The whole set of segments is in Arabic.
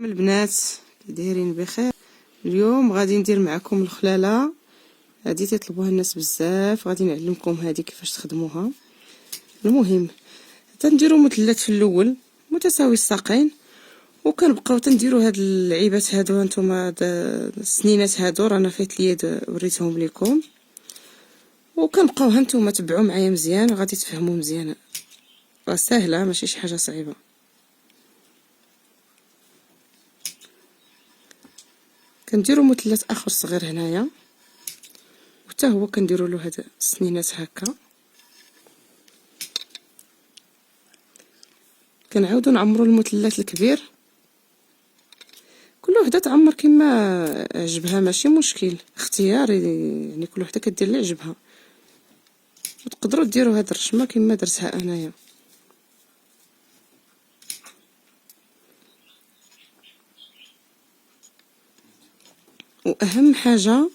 البنات كي دايرين بخير. اليوم غادي ندير معكم الخلاله. هذه تيطلبوها الناس بزاف، غادي نعلمكم هذه كيفاش تخدموها. المهم تنديروا مثلث في الاول متساوي الساقين، وكنبقاو تنديروا هاد اللعيبات هادو. هانتوما السنينات هادو رانا في اليد وريتهم لكم، وكنبقاو هانتوما تبعوا معايا مزيان غادي تفهموا مزيان. راه ساهله ماشي شي حاجه صعيبه. كنديروا مثلث اخر صغير هنايا، وحتى هو كنديروا له هاد السنينات هكا. كنعاودوا نعمروا المثلث الكبير. كل وحده تعمر كما عجبها، ماشي مشكل، اختياري يعني كل وحده كدير اللي عجبها. وتقدروا ديروا هاد الرشمه كما درتها انايا. واهم حاجه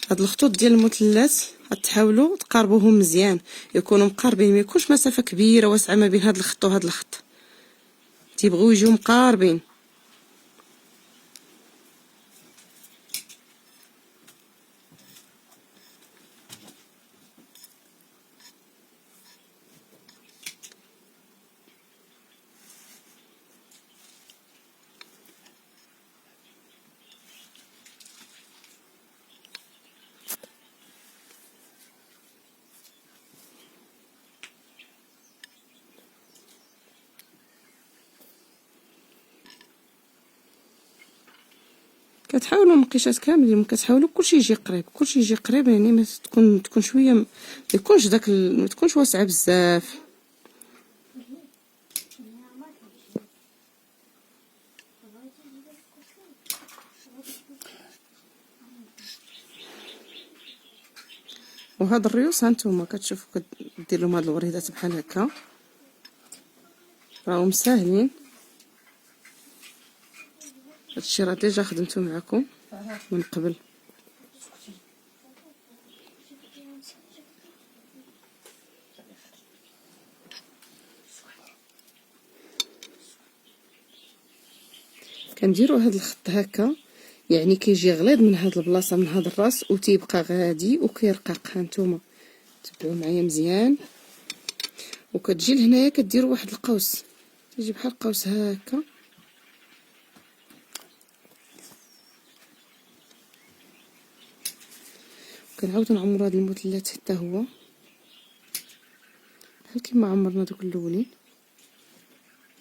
هاد الخطوط ديال المثلث تحاولوا تقاربوهم مزيان، يكونوا مقاربين، ما يكونش مسافه كبيره واسعه ما بين هاد الخط وهاد الخط، تيبغيو يجيو مقاربين. كتحاولوا المقيشات كاملين، كتحاولوا كلشي يجي قريب، كلشي يجي قريب، يعني ما تكون شويه ما يكونش داك ما تكونش واسعه بزاف. وهاد الريوس هانتوما كتشوفوا كدير لهم هاد الوريدات بحال هكا، راهم ساهلين. هادشي راه ديجا خدمته معكم من قبل. كنديروا هاد الخط هكا، يعني كيجي غليظ من هاد البلاصه من هاد الراس وتيبقى غادي وكيرقق. هانتوما تبعوا معايا مزيان، وكتجي لهنايا كديروا واحد القوس، تيجي بحال قوس هكا. كنعاودو نعمروا هاد المثلث حتى هو بحال كيما عمرنا دوك الاولين.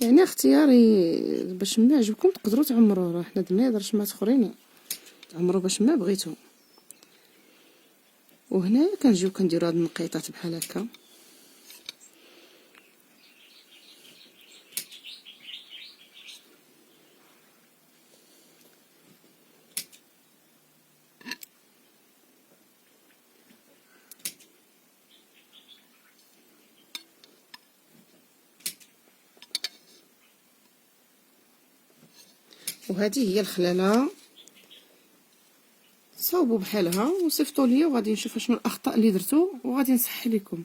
يعني اختياري باش ما عجبكم تقدروا تعمروا، راه حنا درنا رشمات اخرين تعمروا باش ما بغيتو. وهنايا كنجيو كنديروا هاد النقيطات بحال هكا. وهذه هي الخلاله، صاوبوا بحالها وصيفطوا ليا وغادي نشوف شنو الاخطاء اللي درتو وغادي نصحي لكم.